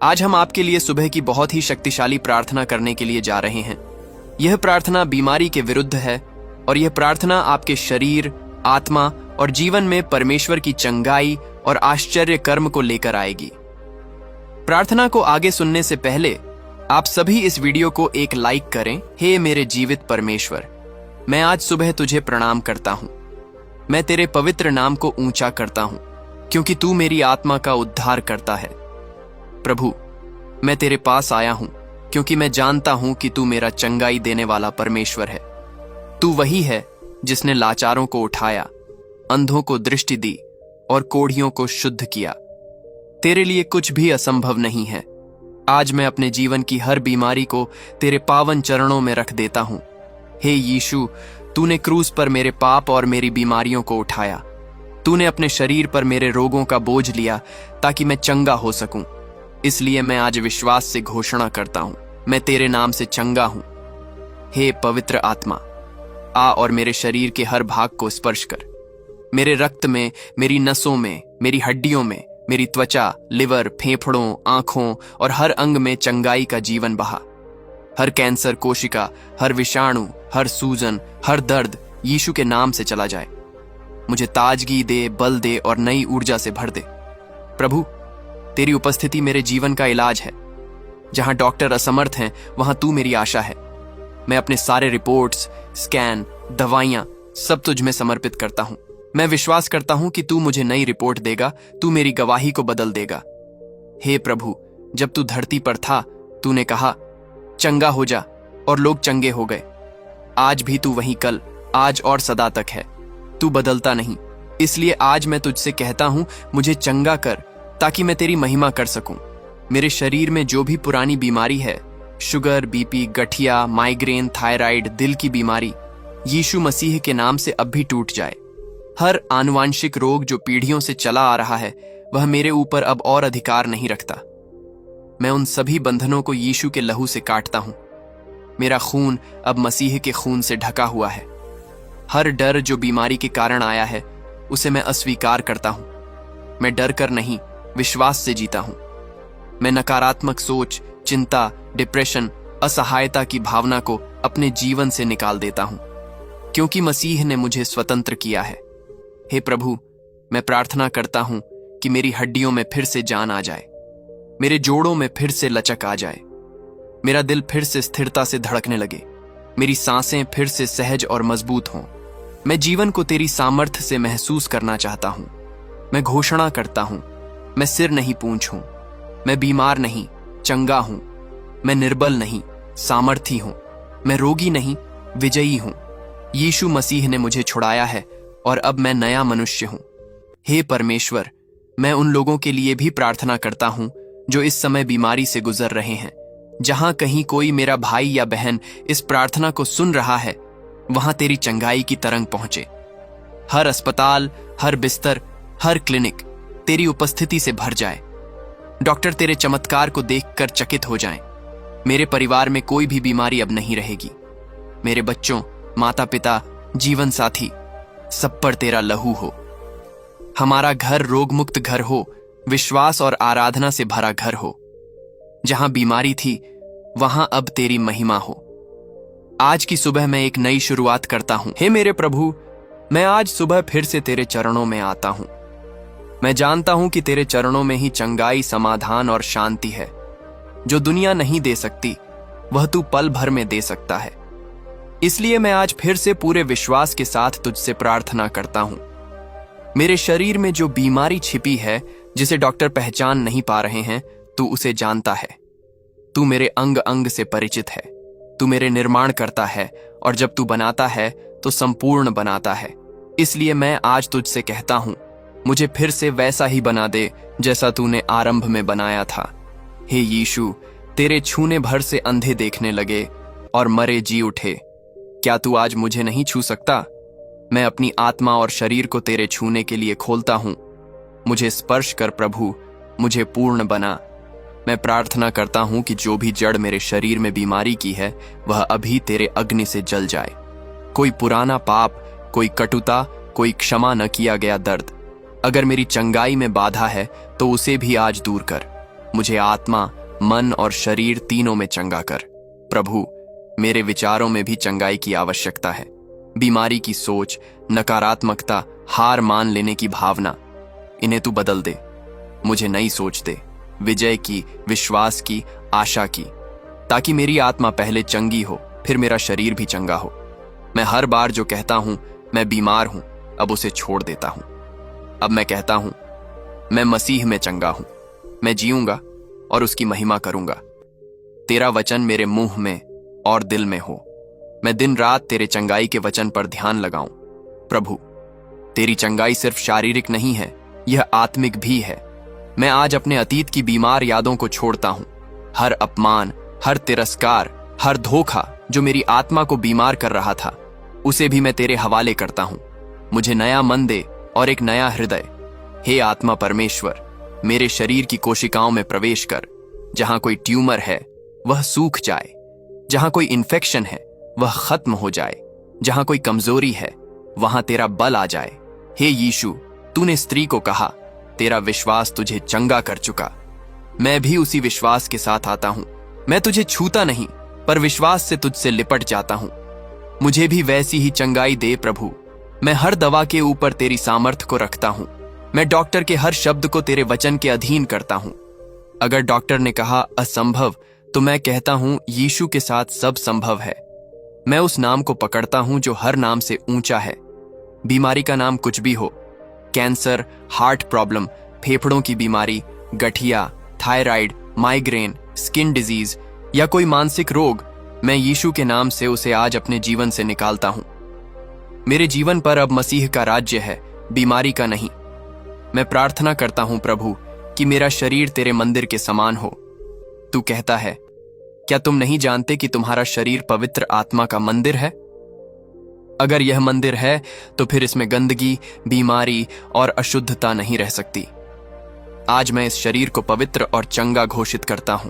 आज हम आपके लिए सुबह की बहुत ही शक्तिशाली प्रार्थना करने के लिए जा रहे हैं। यह प्रार्थना बीमारी के विरुद्ध है और यह प्रार्थना आपके शरीर, आत्मा और जीवन में परमेश्वर की चंगाई और आश्चर्य कर्म को लेकर आएगी। प्रार्थना को आगे सुनने से पहले आप सभी इस वीडियो को एक लाइक करें। हे मेरे जीवित परमेश्वर, मैं आज सुबह तुझे प्रणाम करता हूं। मैं तेरे पवित्र नाम को ऊंचा करता हूं, क्योंकि तू मेरी आत्मा का उद्धार करता है। प्रभु, मैं तेरे पास आया हूं क्योंकि मैं जानता हूं कि तू मेरा चंगाई देने वाला परमेश्वर है। तू वही है जिसने लाचारों को उठाया, अंधों को दृष्टि दी और कोढ़ियों को शुद्ध किया। तेरे लिए कुछ भी असंभव नहीं है। आज मैं अपने जीवन की हर बीमारी को तेरे पावन चरणों में रख देता हूं। हे यीशु, तूने क्रूस पर मेरे पाप और मेरी बीमारियों को उठाया। तूने अपने शरीर पर मेरे रोगों का बोझ लिया ताकि मैं चंगा हो सकूं। इसलिए मैं आज विश्वास से घोषणा करता हूं, मैं तेरे नाम से चंगा हूं। हे पवित्र आत्मा, आ और मेरे शरीर के हर भाग को स्पर्श कर। मेरे रक्त में, मेरी नसों में, मेरी हड्डियों में, मेरी त्वचा, लिवर, फेफड़ों, आंखों और हर अंग में चंगाई का जीवन बहा। हर कैंसर कोशिका, हर विषाणु, हर सूजन, हर दर्द यीशु के नाम से चला जाए। मुझे ताजगी दे, बल दे और नई ऊर्जा से भर दे। प्रभु, तेरी उपस्थिति मेरे जीवन का इलाज है। जहां डॉक्टर असमर्थ हैं, वहां तू मेरी आशा है। मैं अपने सारे रिपोर्ट्स, स्कैन, दवाइयां सब तुझ में समर्पित करता हूं। मैं विश्वास करता हूं कि तू मुझे नई रिपोर्ट देगा, तू मेरी गवाही को बदल देगा। हे प्रभु, जब तू धरती पर था, तूने कहा, चंगा हो जा, और लोग चंगे हो गए। आज भी तू वहीं कल, आज और सदा तक है। तू बदलता नहीं। इसलिए आज मैं तुझसे कहता हूं, मुझे चंगा कर ताकि मैं तेरी महिमा कर सकूं। मेरे शरीर में जो भी पुरानी बीमारी है, शुगर, बीपी, गठिया, माइग्रेन, थायराइड, दिल की बीमारी, यीशु मसीह के नाम से अब भी टूट जाए। हर आनुवांशिक रोग जो पीढ़ियों से चला आ रहा है, वह मेरे ऊपर अब और अधिकार नहीं रखता। मैं उन सभी बंधनों को यीशु के लहू से काटता हूं। मेरा खून अब मसीह के खून से ढका हुआ है। हर डर जो बीमारी के कारण आया है, उसे मैं अस्वीकार करता हूं। मैं डर कर नहीं, विश्वास से जीता हूं। मैं नकारात्मक सोच, चिंता, डिप्रेशन, असहायता की भावना को अपने जीवन से निकाल देता हूं, क्योंकि मसीह ने मुझे स्वतंत्र किया है। हे प्रभु, मैं प्रार्थना करता हूं कि मेरी हड्डियों में फिर से जान आ जाए, मेरे जोड़ों में फिर से लचक आ जाए, मेरा दिल फिर से स्थिरता से धड़कने लगे, मेरी सांसें फिर से सहज और मजबूत हों। मैं जीवन को तेरी सामर्थ्य से महसूस करना चाहता हूं। मैं घोषणा करता हूं, मैं सिर नहीं पूंछ हूं। मैं बीमार नहीं, चंगा हूं। मैं निर्बल नहीं, सामर्थी हूं। मैं रोगी नहीं, विजयी हूं। यीशु मसीह ने मुझे छुड़ाया है और अब मैं नया मनुष्य हूं। हे परमेश्वर, मैं उन लोगों के लिए भी प्रार्थना करता हूं जो इस समय बीमारी से गुजर रहे हैं। जहां कहीं कोई मेरा भाई या बहन इस प्रार्थना को सुन रहा है, वहां तेरी चंगाई की तरंग पहुंचे। हर अस्पताल, हर बिस्तर, हर क्लिनिक तेरी उपस्थिति से भर जाए। डॉक्टर तेरे चमत्कार को देखकर चकित हो जाएं। मेरे परिवार में कोई भी बीमारी अब नहीं रहेगी। मेरे बच्चों, माता पिता, जीवन साथी, सब पर तेरा लहू हो। हमारा घर रोग मुक्त घर हो, विश्वास और आराधना से भरा घर हो। जहां बीमारी थी, वहां अब तेरी महिमा हो। आज की सुबह मैं एक नई शुरुआत करता हूं। हे मेरे प्रभु, मैं आज सुबह फिर से तेरे चरणों में आता हूं। मैं जानता हूं कि तेरे चरणों में ही चंगाई, समाधान और शांति है। जो दुनिया नहीं दे सकती, वह तू पल भर में दे सकता है। इसलिए मैं आज फिर से पूरे विश्वास के साथ तुझसे प्रार्थना करता हूं। मेरे शरीर में जो बीमारी छिपी है, जिसे डॉक्टर पहचान नहीं पा रहे हैं, तू उसे जानता है। तू मेरे अंग अंग से परिचित है। तू मेरे निर्माण करता है, और जब तू बनाता है तो संपूर्ण बनाता है। इसलिए मैं आज तुझसे कहता हूं, मुझे फिर से वैसा ही बना दे जैसा तूने आरंभ में बनाया था। हे यीशु, तेरे छूने भर से अंधे देखने लगे और मरे जी उठे। क्या तू आज मुझे नहीं छू सकता? मैं अपनी आत्मा और शरीर को तेरे छूने के लिए खोलता हूं। मुझे स्पर्श कर प्रभु, मुझे पूर्ण बना। मैं प्रार्थना करता हूं कि जो भी जड़ मेरे शरीर में बीमारी की है, वह अभी तेरे अग्नि से जल जाए। कोई पुराना पाप, कोई कटुता, कोई क्षमा न किया गया दर्द, अगर मेरी चंगाई में बाधा है तो उसे भी आज दूर कर। मुझे आत्मा, मन और शरीर तीनों में चंगा कर। प्रभु, मेरे विचारों में भी चंगाई की आवश्यकता है। बीमारी की सोच, नकारात्मकता, हार मान लेने की भावना, इन्हें तू बदल दे। मुझे नई सोच दे, विजय की, विश्वास की, आशा की, ताकि मेरी आत्मा पहले चंगी हो, फिर मेरा शरीर भी चंगा हो। मैं हर बार जो कहता हूं मैं बीमार हूं, अब उसे छोड़ देता हूं। अब मैं कहता हूं मैं मसीह में चंगा हूं। मैं जीऊंगा और उसकी महिमा करूंगा। तेरा वचन मेरे मुंह में और दिल में हो। मैं दिन रात तेरे चंगाई के वचन पर ध्यान लगाऊं। प्रभु, तेरी चंगाई सिर्फ शारीरिक नहीं है, यह आत्मिक भी है। मैं आज अपने अतीत की बीमार यादों को छोड़ता हूं। हर अपमान, हर तिरस्कार, हर धोखा जो मेरी आत्मा को बीमार कर रहा था, उसे भी मैं तेरे हवाले करता हूं। मुझे नया मन दे और एक नया हृदय। हे आत्मा परमेश्वर, मेरे शरीर की कोशिकाओं में प्रवेश कर। जहां कोई ट्यूमर है वह सूख जाए, जहां कोई इन्फेक्शन है वह खत्म हो जाए, जहां कोई कमजोरी है वहां तेरा बल आ जाए। हे यीशु, तूने स्त्री को कहा तेरा विश्वास तुझे चंगा कर चुका। मैं भी उसी विश्वास के साथ आता हूं। मैं तुझे छूता नहीं, पर विश्वास से तुझसे लिपट जाता हूं। मुझे भी वैसी ही चंगाई दे प्रभु। मैं हर दवा के ऊपर तेरी सामर्थ को रखता हूं। मैं डॉक्टर के हर शब्द को तेरे वचन के अधीन करता हूं। अगर डॉक्टर ने कहा असंभव, तो मैं कहता हूं यीशु के साथ सब संभव है। मैं उस नाम को पकड़ता हूं जो हर नाम से ऊंचा है। बीमारी का नाम कुछ भी हो, कैंसर, हार्ट प्रॉब्लम, फेफड़ों की बीमारी, गठिया, थायराइड, माइग्रेन, स्किन डिजीज या कोई मानसिक रोग, मैं यीशु के नाम से उसे आज अपने जीवन से निकालता हूं। मेरे जीवन पर अब मसीह का राज्य है, बीमारी का नहीं। मैं प्रार्थना करता हूं प्रभु कि मेरा शरीर तेरे मंदिर के समान हो। तू कहता है, क्या तुम नहीं जानते कि तुम्हारा शरीर पवित्र आत्मा का मंदिर है? अगर यह मंदिर है तो फिर इसमें गंदगी, बीमारी और अशुद्धता नहीं रह सकती। आज मैं इस शरीर को पवित्र और चंगा घोषित करता हूं।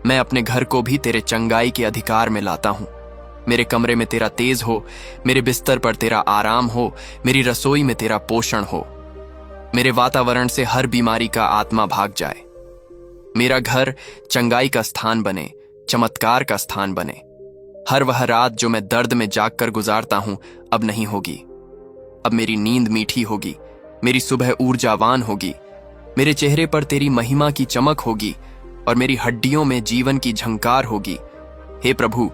मैं अपने घर को भी तेरे चंगाई के अधिकार में लाता हूं। मेरे कमरे में तेरा तेज हो, मेरे बिस्तर पर तेरा आराम हो, मेरी रसोई में तेरा पोषण हो। मेरे वातावरण से हर बीमारी का आत्मा भाग जाए। मेरा घर चंगाई का स्थान बने, चमत्कार का स्थान बने। हर वह रात जो मैं दर्द में जागकर गुजारता हूं, अब नहीं होगी। अब मेरी नींद मीठी होगी, मेरी सुबह ऊर्जावान होगी, मेरे चेहरे पर तेरी महिमा की चमक होगी और मेरी हड्डियों में जीवन की झंकार होगी। हे प्रभु,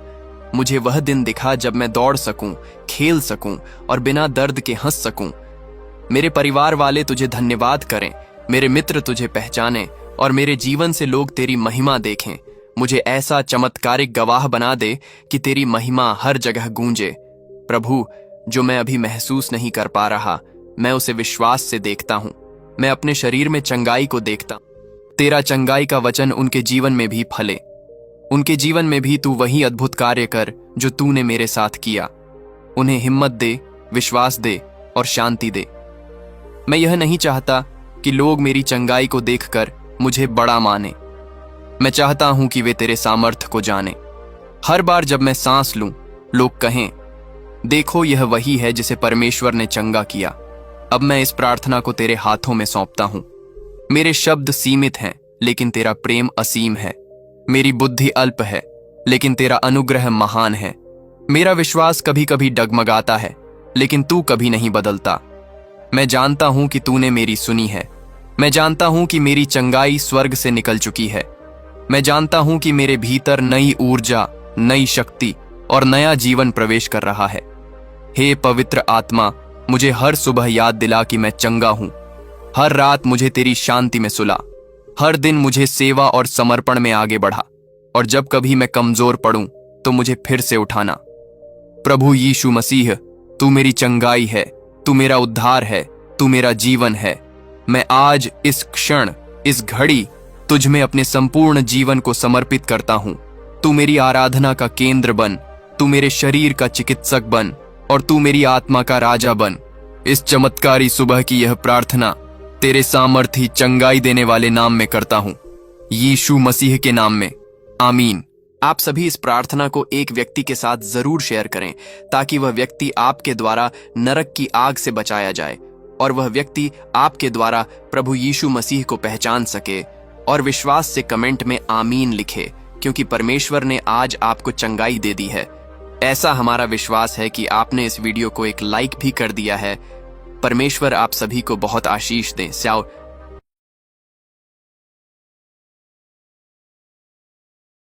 मुझे वह दिन दिखा जब मैं दौड़ सकूं, खेल सकूं और बिना दर्द के हंस सकूं। मेरे परिवार वाले तुझे धन्यवाद करें, मेरे मित्र तुझे पहचानें और मेरे जीवन से लोग तेरी महिमा देखें। मुझे ऐसा चमत्कारिक गवाह बना दे कि तेरी महिमा हर जगह गूंजे। प्रभु, जो मैं अभी महसूस नहीं कर पा रहा, मैं उसे विश्वास से देखता हूं। मैं अपने शरीर में चंगाई को देखता हूं। तेरा चंगाई का वचन उनके जीवन में भी फले। उनके जीवन में भी तू वही अद्भुत कार्य कर जो तूने मेरे साथ किया। उन्हें हिम्मत दे, विश्वास दे और शांति दे। मैं यह नहीं चाहता कि लोग मेरी चंगाई को देखकर मुझे बड़ा माने। मैं चाहता हूं कि वे तेरे सामर्थ्य को जाने। हर बार जब मैं सांस लूं, लोग कहें, देखो यह वही है जिसे परमेश्वर ने चंगा किया। अब मैं इस प्रार्थना को तेरे हाथों में सौंपता हूं। मेरे शब्द सीमित हैं, लेकिन तेरा प्रेम असीम है। मेरी बुद्धि अल्प है, लेकिन तेरा अनुग्रह महान है। मेरा विश्वास कभी कभी डगमगाता है, लेकिन तू कभी नहीं बदलता। मैं जानता हूं कि तूने मेरी सुनी है। मैं जानता हूं कि मेरी चंगाई स्वर्ग से निकल चुकी है। मैं जानता हूं कि मेरे भीतर नई ऊर्जा, नई शक्ति और नया जीवन प्रवेश कर रहा है। हे पवित्र आत्मा, मुझे हर सुबह याद दिला कि मैं चंगा हूं। हर रात मुझे तेरी शांति में सुला। हर दिन मुझे सेवा और समर्पण में आगे बढ़ा, और जब कभी मैं कमजोर पड़ूं तो मुझे फिर से उठाना। प्रभु यीशु मसीह, तू मेरी चंगाई है, तू मेरा उद्धार है, तू मेरा जीवन है। मैं आज, इस क्षण, इस घड़ी तुझ में अपने संपूर्ण जीवन को समर्पित करता हूं। तू मेरी आराधना का केंद्र बन, तू मेरे शरीर का चिकित्सक बन और तू मेरी आत्मा का राजा बन। इस चमत्कारी सुबह की यह प्रार्थना तेरे सामर्थी चंगाई देने वाले नाम में करता हूं, यीशु मसीह के नाम में, आमीन। आप सभी इस प्रार्थना को एक व्यक्ति के साथ जरूर शेयर करें, ताकि वह व्यक्ति आपके द्वारा नरक की आग से बचाया जाए और वह व्यक्ति आपके द्वारा प्रभु यीशु मसीह को पहचान सके और विश्वास से कमेंट में आमीन लिखे, क्योंकि परमेश्वर ने आज आपको चंगाई दे दी है। ऐसा हमारा विश्वास है कि आपने इस वीडियो को एक लाइक भी कर दिया है। परमेश्वर आप सभी को बहुत आशीष दें।